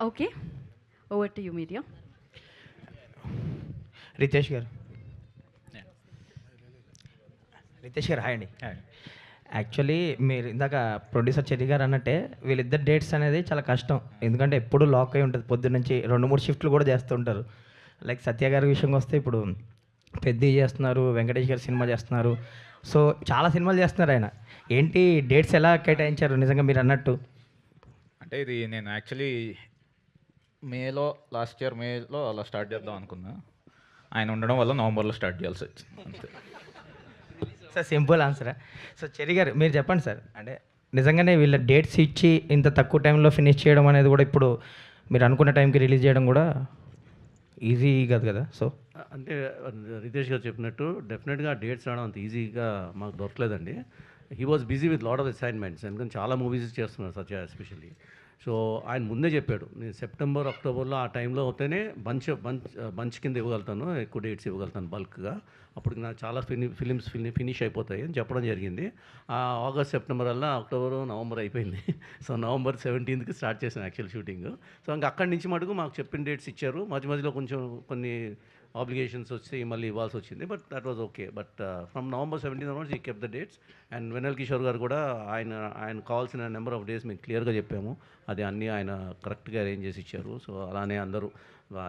Okay. Over to you media. Ritesh గారు. రితేష్ గారు hi అండి. యాక్చువల్లీ మీరు ఇందాక ప్రొడ్యూసర్ చెర్రీ గారు అన్నట్టే వీళ్ళిద్దరు డేట్స్ అనేది చాలా కష్టం. ఎందుకంటే ఎప్పుడు లాక్ అయి ఉంటుంది. పొద్దున్న నుంచి 2-3 షిఫ్ట్లు కూడా చేస్తూ ఉంటారు. లైక్ సత్య గారి విషయంకి వస్తే ఇప్పుడు పెద్ది చేస్తున్నారు, వెంకటేష్ గారి సినిమా చేస్తున్నారు. సో చాలా సినిమాలు చేస్తున్నారు ఆయన. ఏంటి డేట్స్ ఎలా కేటాయించారు నిజంగా మీరు అన్నట్టు? అంటే ఇది నేను యాక్చువల్లీ లాస్ట్ ఇయర్ మేలో అలా స్టార్ట్ చేద్దాం అనుకున్నా. ఆయన ఉండడం వల్ల నవంబర్లో స్టార్ట్ చేయాల్సి వచ్చింది అంతే. సార్ సింపుల్ ఆన్సరా. సో చెర్రీ గారు మీరు చెప్పండి సార్. అంటే నిజంగానే వీళ్ళ డేట్స్ ఇచ్చి ఇంత తక్కువ టైంలో ఫినిష్ చేయడం అనేది కూడా ఇప్పుడు మీరు అనుకున్న టైంకి రిలీజ్ చేయడం కూడా ఈజీ కాదు కదా. సో అంటే రితేష్ గారు చెప్పినట్టు డెఫినెట్గా డేట్స్ రావడం అంత ఈజీగా మాకు దొరకలేదండి. He was busy with lot of assignments, ఎందుకంటే చాలా మూవీస్ చేస్తున్నారు సత్య ఎస్పెషల్లీ. సో ఆయన ముందే చెప్పాడు, నేను సెప్టెంబర్ అక్టోబర్లో ఆ టైంలో అవుతేనే బంచ్ కింద ఇవ్వగలుగుతాను, ఎక్కువ డేట్స్ ఇవ్వగలుగుతాను బల్క్గా, అప్పుడు నాకు చాలా ఫిలిమ్స్ ఫినిష్ అయిపోతాయి అని చెప్పడం జరిగింది. ఆగస్ట్ సెప్టెంబర్ వల్ల అక్టోబర్ నవంబర్ అయిపోయింది. సో నవంబర్ 17కి స్టార్ట్ చేశాను యాక్చువల్ షూటింగ్. సో ఇంకా అక్కడి నుంచి మటుకు మాకు చెప్పిన డేట్స్ ఇచ్చారు. మధ్యలో కొంచెం కొన్ని ఆబ్లిగేషన్స్ వచ్చి మళ్ళీ ఇవ్వాల్సి వచ్చింది. But that was okay. But from November 17 hours ఈ కెప్ ద డేట్స్. అండ్ వెన్నెల కిషోర్ గారు కూడా ఆయన కావాల్సిన నెంబర్ ఆఫ్ డేస్ మేము క్లియర్గా చెప్పాము. అది అన్నీ ఆయన కరెక్ట్గా అరేంజ్ చేసి ఇచ్చారు. సో అలానే అందరూ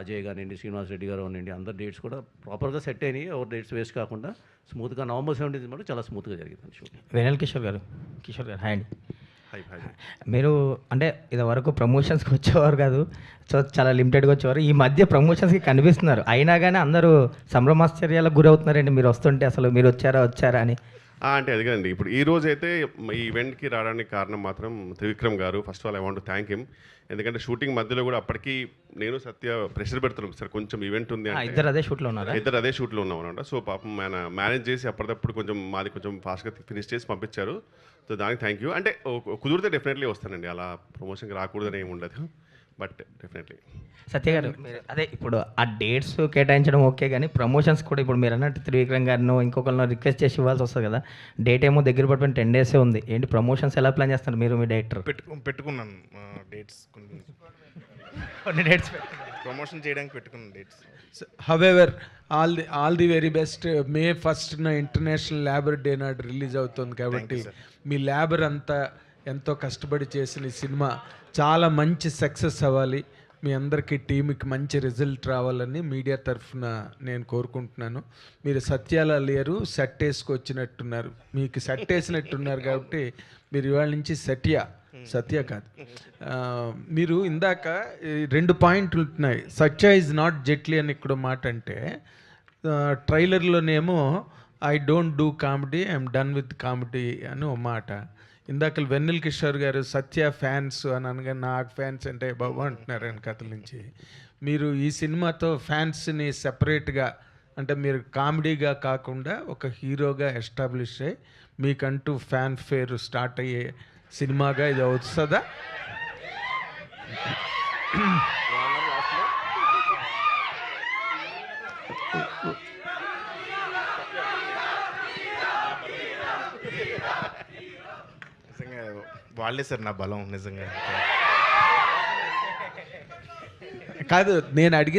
అజయ్ కానివ్వండి, శ్రీనివాస్ రెడ్డి గారు కానివ్వండి, అందరు డేట్స్ కూడా ప్రాపర్గా సెట్ అయినాయి. ఎవరు డేట్స్ వేస్ట్ కాకుండా స్మూత్గా నవంబర్ 17 కూడా చాలా స్మూత్గా జరిగింది షూట్. వెనల్ కిషోర్ గారు హాయ్ అండి. మీరు అంటే ఇది వరకు ప్రమోషన్స్కి వచ్చేవారు కాదు, సో చాలా లిమిటెడ్గా వచ్చేవారు. ఈ మధ్య ప్రమోషన్స్కి కనిపిస్తున్నారు, అయినా కానీ అందరూ సంభ్రమాశ్చర్యాలకు గురవుతున్నారండి మీరు వస్తుంటే. అసలు మీరు వచ్చారా అని. అంటే అది కదండి, ఇప్పుడు ఈ రోజు అయితే ఈ ఈవెంట్కి రావడానికి కారణం మాత్రం త్రివిక్రమ్ గారు. First of all I want to thank him. ఎందుకంటే షూటింగ్ మధ్యలో కూడా అప్పటికి నేను సత్య ప్రెషర్ పెడుతున్నాం, సార్ కొంచెం ఈవెంట్ ఉంది, ఇద్దరు అదే షూట్లో ఉన్నాం అనమాట. సో పాపం ఆయన మేనేజ్ చేసి అప్పటికప్పుడు కొంచెం మాది కొంచెం ఫాస్ట్గా ఫినిష్ చేసి పంపించారు. సో దానికి థ్యాంక్ యూ. అంటే కుదిరితే డెఫినెట్లీ వస్తానండి, అలా ప్రమోషన్కి రాకూడదని ఏమి ఉండదు, బట్ డెఫినెట్లీ. సత్య గారు అదే ఇప్పుడు ఆ డేట్స్ కేటాయించడం ఓకే, కానీ ప్రమోషన్స్ కూడా ఇప్పుడు మీరు అన్నట్టు త్రివిక్రమ్ గారినో ఇంకొకరినో రిక్వెస్ట్ చేసి ఇవ్వాల్సి వస్తుంది కదా. డేట్ ఏమో దగ్గర పడిపోయిన 10 days ఉంది. ఏంటి ప్రమోషన్స్ ఎలా ప్లాన్ చేస్తారు మీరు, మీ డైరెక్టర్? పెట్టుకున్నాను డేట్స్, కొన్ని డేట్స్ ప్రమోషన్ చేయడానికి పెట్టుకున్నాను dates. However all the very best. May 1st international labour day నాడు రిలీజ్ అవుతుంది కాబట్టి మీ లేబర్ అంతా ఎంతో కష్టపడి చేసిన ఈ సినిమా చాలా మంచి సక్సెస్ అవ్వాలి, మీ అందరికీ టీంకి మంచి రిజల్ట్ రావాలని మీడియా తరఫున నేను కోరుకుంటున్నాను. మీరు సత్యాల లేరు, సెట్ వేసుకొచ్చినట్టున్నారు, మీకు సెట్ వేసినట్టున్నారు కాబట్టి మీరు ఇవాళ నుంచి సత్య కాదు. మీరు ఇందాక 2 పాయింట్లు ఉంటున్నాయి. సత్య ఈజ్ నాట్ జెట్లీ అని ఇక్కడ మాట అంటే, ట్రైలర్లోనేమో I don't do comedy, I'm done with comedy అని ఒక మాట. ఇందాక వెన్నెల కిషోర్ గారు సత్య ఫ్యాన్స్ అని అనగా నాకు ఫ్యాన్స్ అంటే బాబు అంటున్నారు ఆయన కథల నుంచి. మీరు ఈ సినిమాతో ఫ్యాన్స్ని సెపరేట్గా, అంటే మీరు కామెడీగా కాకుండా ఒక హీరోగా ఎస్టాబ్లిష్ అయ్యి మీకంటూ ఫ్యాన్ ఫేర్ స్టార్ట్ అయ్యే సినిమాగా ఇది వస్తుందా? నిజంగా వాళ్ళే సార్ నా బలం నిజంగా. కాదు, నేను అడిగిన